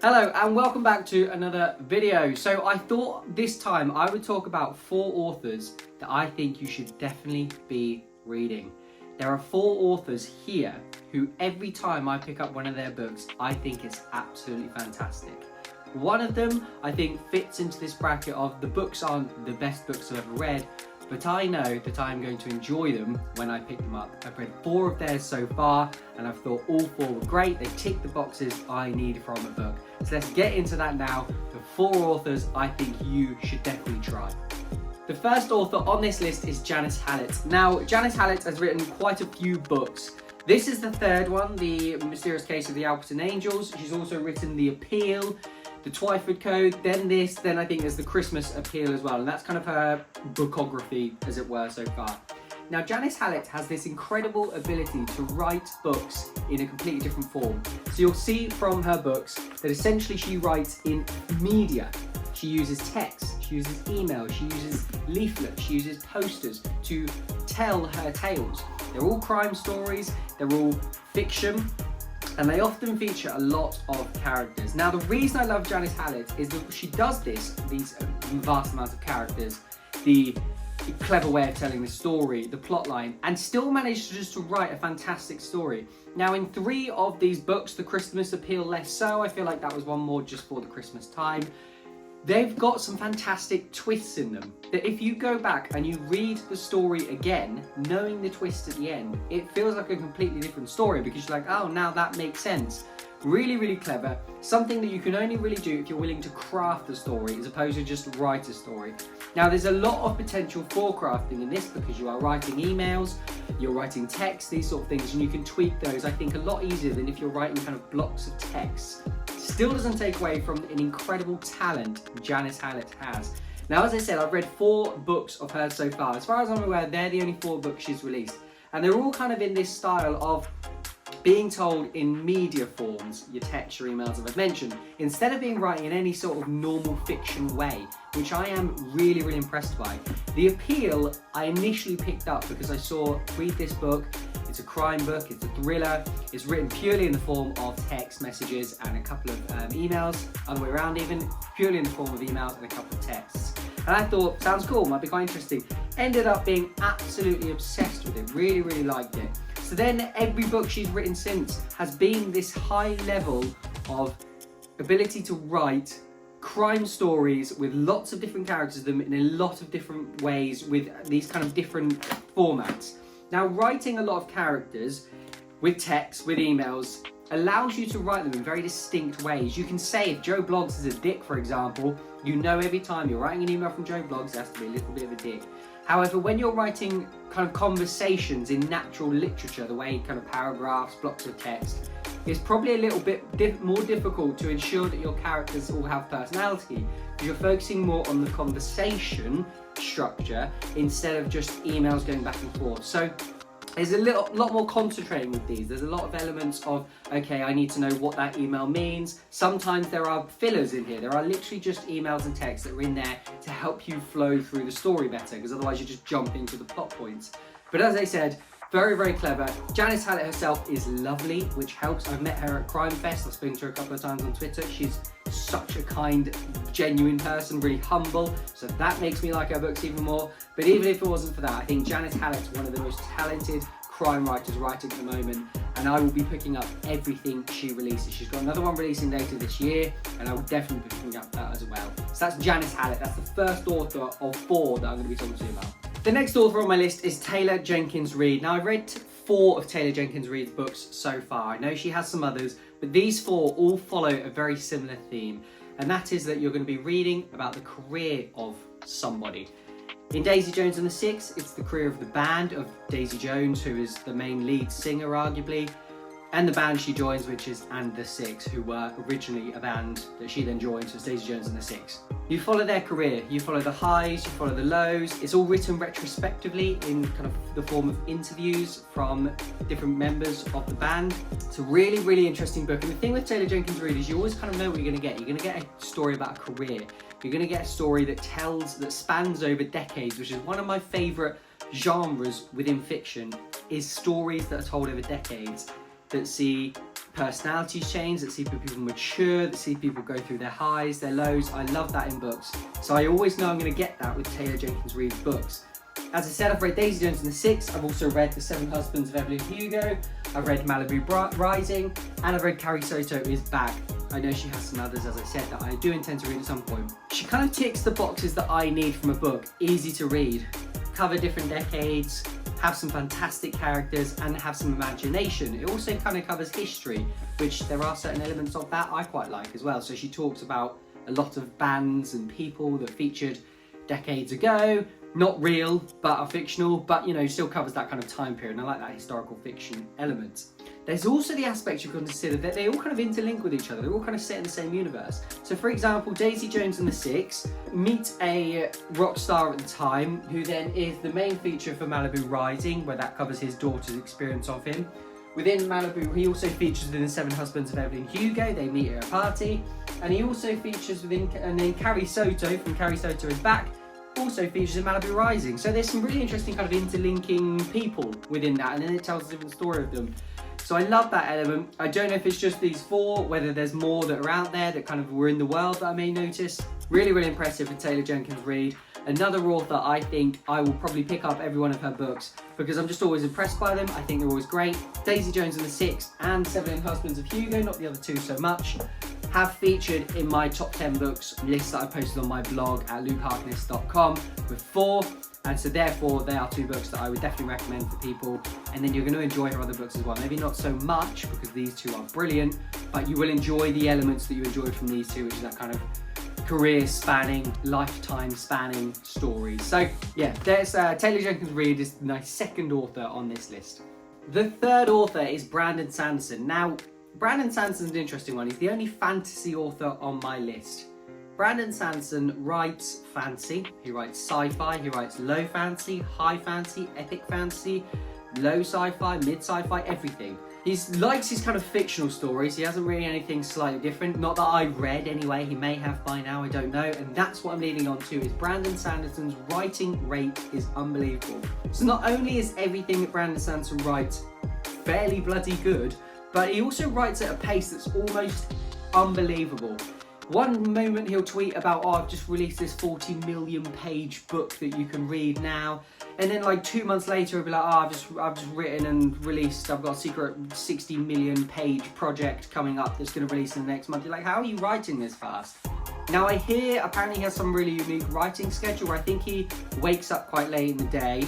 Hello and welcome back to another video. So I thought this time I would talk about 4 authors that I think you should definitely be reading. There are 4 authors here who every time I pick up one of their books, I think it's absolutely fantastic. One of them I think fits into this bracket of the books aren't the best books I've ever read, but I know that I'm going to enjoy them when I pick them up. I've read 4 of theirs so far and I've thought all 4 were great. They tick the boxes I need from a book. So let's get into that now. The 4 authors I think you should definitely try. The first author on this list is Janice Hallet. Now, Janice Hallet has written quite a few books. This is the 3rd one, The Mysterious Case of the Alperton Angels. She's also written The Appeal, The Twyford Code, then this, then I think there's The Christmas Appeal as well, and that's kind of her bookography, as it were, so far. Now, Janice Hallet has this incredible ability to write books in a completely different form. So you'll see from her books that essentially she writes in media. She uses text, she uses email, she uses leaflets, she uses posters to tell her tales. They're all crime stories, they're all fiction, and they often feature a lot of characters. Now, the reason I love Janice Hallet is that she does these vast amounts of characters, the clever way of telling the story, the plot line, and still manage just to write a fantastic story. Now, in 3 of these books, The Christmas Appeal less so, I feel like that was one more just for the Christmas time. They've got some fantastic twists in them that if you go back and you read the story again, knowing the twist at the end, it feels like a completely different story because you're like, oh, now that makes sense. Really, really clever. Something that you can only really do if you're willing to craft a story as opposed to just write a story. Now, there's a lot of potential for crafting in this because you are writing emails, you're writing text, these sort of things, and you can tweak those, I think, a lot easier than if you're writing kind of blocks of text. Still doesn't take away from an incredible talent Janice Hallet has. Now, as I said, I've read 4 books of hers so far. As far as I'm aware, they're the only 4 books she's released. And they're all kind of in this style of being told in media forms, your text, your emails that I've mentioned, instead of being writing in any sort of normal fiction way, which I am really, really impressed by. The Appeal, I initially picked up because I saw, read this book, it's a crime book, it's a thriller, it's written purely in the form of text messages and a couple of emails, other way around even, purely in the form of emails and a couple of texts. And I thought, sounds cool, might be quite interesting. Ended up being absolutely obsessed with it, really, really liked it. So then every book she's written since has been this high level of ability to write crime stories with lots of different characters in them in a lot of different ways with these kind of different formats. Now, writing a lot of characters with text, with emails, allows you to write them in very distinct ways. You can say if Joe Bloggs is a dick, for example, you know every time you're writing an email from Joe Bloggs, there has to be a little bit of a dick. However, when you're writing kind of conversations in natural literature, the way kind of paragraphs, blocks of text, it's probably a little bit more difficult to ensure that your characters all have personality because you're focusing more on the conversation structure instead of just emails going back and forth. So there's a lot more concentrating with these. There's a lot of elements of, okay, I need to know what that email means. Sometimes there are fillers in here. There are literally just emails and texts that are in there to help you flow through the story better, because otherwise you just jump into the plot points. But as I said, very, very clever. Janice Hallet herself is lovely, which helps. I've met her at Crime Fest. I've spoken to her a couple of times on Twitter. She's such a kind, genuine person, really humble. So that makes me like her books even more. But even if it wasn't for that, I think Janice Hallet's one of the most talented crime writers writing at the moment. And I will be picking up everything she releases. She's got another one releasing later this year, and I will definitely be picking up that as well. So that's Janice Hallet. That's the first author of 4 that I'm going to be talking to you about. The next author on my list is Taylor Jenkins Reid. Now, I've read 4 of Taylor Jenkins Reid's books so far. I know she has some others, but these 4 all follow a very similar theme, and that is that you're going to be reading about the career of somebody. In Daisy Jones and the Six, it's the career of the band of Daisy Jones, who is the main lead singer, arguably, and the band she joins, which is And the Six, who were originally a band that she then joined, so it's Daisy Jones and the Six. You follow their career, you follow the highs, you follow the lows. It's all written retrospectively in kind of the form of interviews from different members of the band. It's a really, really interesting book. And the thing with Taylor Jenkins Reid is you always kind of know what you're going to get. You're going to get a story about a career. You're going to get a story that spans over decades, which is one of my favourite genres within fiction, is stories that are told over decades that see personalities change, that see people mature, that see people go through their highs, their lows. I love that in books. So I always know I'm going to get that with Taylor Jenkins Reid's books. As I said, I've read Daisy Jones and the Six. I've also read The Seven Husbands of Evelyn Hugo. I've read Malibu Rising, and I've read Carrie Soto is Back. I know she has some others, as I said, that I do intend to read at some point. She kind of ticks the boxes that I need from a book. Easy to read, cover different decades, have some fantastic characters, and have some imagination. It also kind of covers history, which there are certain elements of that I quite like as well. So she talks about a lot of bands and people that featured decades ago, not real, but are fictional, but you know, still covers that kind of time period, and I like that historical fiction element. There's also the aspect you can consider that they all kind of interlink with each other. They're all kind of set in the same universe. So for example, Daisy Jones and the Six meet a rock star at the time, who then is the main feature for Malibu Rising, where that covers his daughter's experience of him. Within Malibu, he also features within The Seven Husbands of Evelyn Hugo. They meet at a party. And he also features within, and then Carrie Soto from Carrie Soto is Back, also features in Malibu Rising. So there's some really interesting kind of interlinking people within that, and then it tells a different story of them. So I love that element. I don't know if it's just these four, whether there's more that are out there that kind of were in the world that I may notice. Really, really impressive with Taylor Jenkins Reid. Another author I think I will probably pick up every one of her books because I'm just always impressed by them. I think they're always great. Daisy Jones and the Six and Seven Husbands of Hugo, not the other two so much, have featured in my top 10 books list that I posted on my blog at lukeharkness.com with 4. And so therefore they are 2 books that I would definitely recommend for people, and then you're going to enjoy her other books as well. Maybe not so much because these 2 are brilliant, but you will enjoy the elements that you enjoyed from these 2, which is that kind of career spanning, lifetime spanning stories. So yeah, there's Taylor Jenkins Reid is my second author on this list. The third author is Brandon Sanderson. Now, Brandon Sanderson's an interesting one. He's the only fantasy author on my list. Brandon Sanderson writes fantasy, he writes sci-fi, he writes low fantasy, high fantasy, epic fantasy, low sci-fi, mid sci-fi, everything. He likes his kind of fictional stories. He hasn't really anything slightly different. Not that I've read anyway, he may have by now, I don't know. And that's what I'm leading on to, is Brandon Sanderson's writing rate is unbelievable. So not only is everything that Brandon Sanderson writes fairly bloody good, but he also writes at a pace that's almost unbelievable. One moment he'll tweet about, oh, I've just released this 40 million page book that you can read now. And then like 2 months later he'll be like, oh, I've just written and released, I've got a secret 60 million page project coming up that's going to release in the next month. You're like, how are you writing this fast? Now I hear apparently he has some really unique writing schedule where I think he wakes up quite late in the day,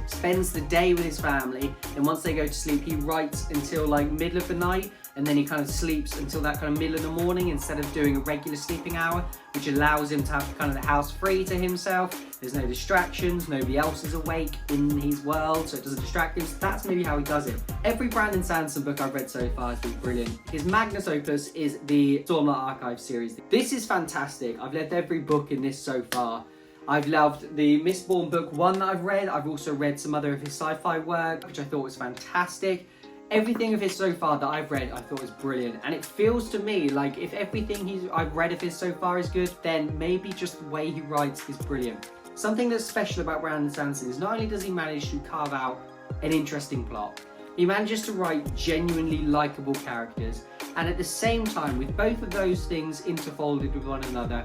spends the day with his family, and once they go to sleep he writes until like middle of the night, and then he kind of sleeps until that kind of middle of the morning instead of doing a regular sleeping hour, which allows him to have kind of the house free to himself. There's no distractions, nobody else is awake in his world, so it doesn't distract him. So that's maybe how he does it. Every Brandon Sanderson book I've read so far has been brilliant. His magnus opus is the Stormlight Archive series. This is fantastic. I've read every book in this so far. I've loved the Mistborn book 1 that I've read. I've also read some other of his sci-fi work, which I thought was fantastic. Everything of his so far that I've read, I thought was brilliant. And it feels to me like if everything I've read of his so far is good, then maybe just the way he writes is brilliant. Something that's special about Brandon Sanderson is not only does he manage to carve out an interesting plot, he manages to write genuinely likable characters. And at the same time, with both of those things interfolded with one another,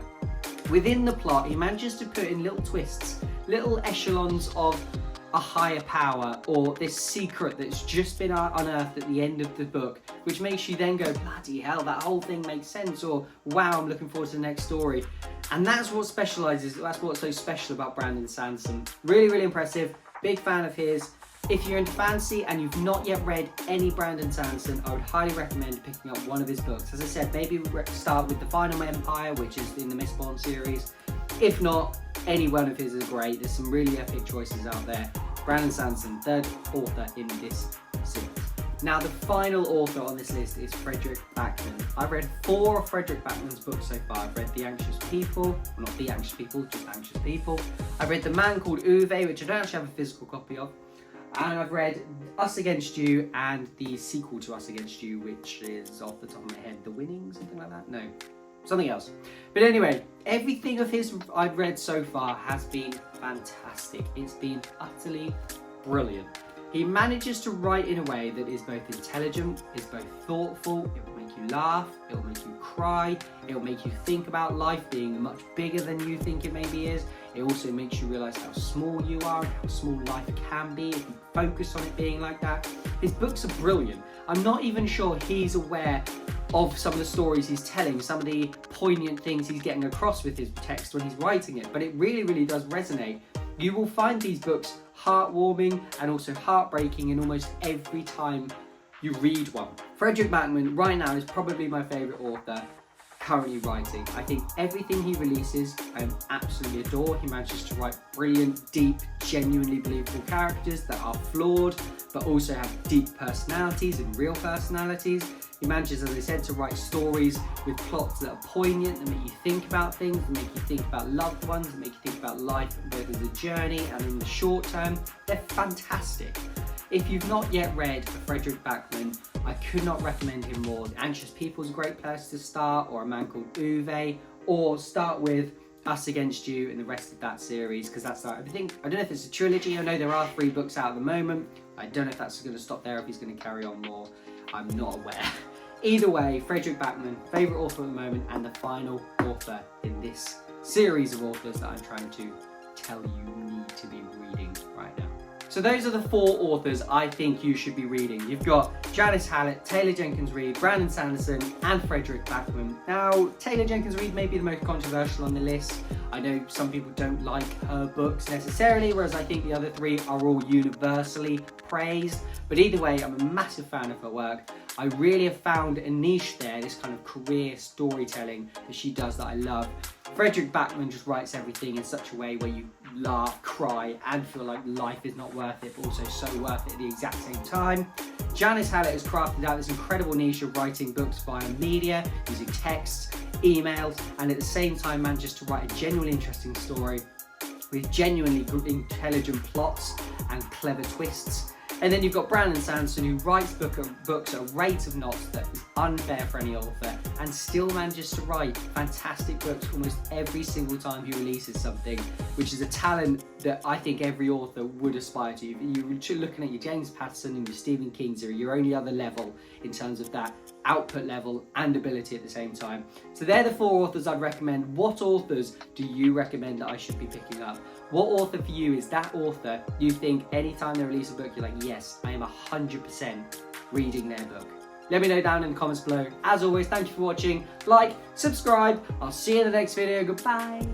within the plot, he manages to put in little twists, little echelons of a higher power, or this secret that's just been unearthed at the end of the book, which makes you then go, bloody hell, that whole thing makes sense, or wow, I'm looking forward to the next story. And that's what that's what's so special about Brandon Sanderson. Really, really impressive. Big fan of his. If you're into fantasy and you've not yet read any Brandon Sanderson, I would highly recommend picking up one of his books. As I said, maybe start with The Final Empire, which is in the Mistborn series. If not, any one of his is great. There's some really epic choices out there. Brandon Sanderson, third author in this series. Now, the final author on this list is Frederick Backman. I've read 4 of Frederick Backman's books so far. I've read The Anxious People, well, not The Anxious People, just Anxious People. I've read The Man Called Uwe, which I don't actually have a physical copy of. And I've read Us Against You and the sequel to Us Against You, which is off the top of my head, The Winning, something like that? No, something else. But anyway, everything of his I've read so far has been fantastic. It's been utterly brilliant. He manages to write in a way that is both intelligent, is both thoughtful, it will make you laugh, it will make you cry, it will make you think about life being much bigger than you think it maybe is. It also makes you realise how small you are and how small life can be if you focus on it being like that. His books are brilliant. I'm not even sure he's aware of some of the stories he's telling, some of the poignant things he's getting across with his text when he's writing it, but it really, really does resonate. You will find these books heartwarming and also heartbreaking in almost every time you read one. Frederick Man right now is probably my favourite author currently writing. I think everything he releases I absolutely adore. He manages to write brilliant, deep, genuinely believable characters that are flawed but also have deep personalities and real personalities. He manages, as I said, to write stories with plots that are poignant, that make you think about things, that make you think about loved ones, that make you think about life both as a journey and in the short term. They're fantastic. If you've not yet read Frederick Man, I could not recommend him more. Anxious People is a great place to start, or A Man Called Uwe, or start with Us Against You and the rest of that series, because that's everything. I don't know if it's a trilogy. I know there are 3 books out at the moment. I don't know if that's going to stop there, if he's going to carry on more. I'm not aware. Either way, Frederick Man, favourite author at the moment, and the final author in this series of authors that I'm trying to tell you need to be reading right now. So those are the 4 authors I think you should be reading. You've got Janice Hallet, Taylor Jenkins Reid, Brandon Sanderson, and Frederick Man. Now, Taylor Jenkins Reid may be the most controversial on the list. I know some people don't like her books necessarily, whereas I think the other 3 are all universally praised. But either way, I'm a massive fan of her work. I really have found a niche there, this kind of career storytelling that she does that I love. Frederick Man just writes everything in such a way where you laugh, cry, and feel like life is not worth it, but also so worth it at the exact same time. Janice Hallet has crafted out this incredible niche of writing books via media, using texts, emails, and at the same time manages to write a genuinely interesting story with genuinely intelligent plots and clever twists. And then you've got Brandon Sanderson, who writes books at a rate of knots that is unfair for any author, and still manages to write fantastic books almost every single time he releases something, which is a talent that I think every author would aspire to. You're looking at your James Patterson and your Stephen Kings are your only other level in terms of that output level and ability at the same time. So they're the 4 authors I'd recommend. What authors do you recommend that I should be picking up? What author for you is that author you think anytime they release a book you're like, yes, I am 100% reading their book? Let me know down in the comments below. As always, thank you for watching. Like, subscribe. I'll see you in the next video. Goodbye.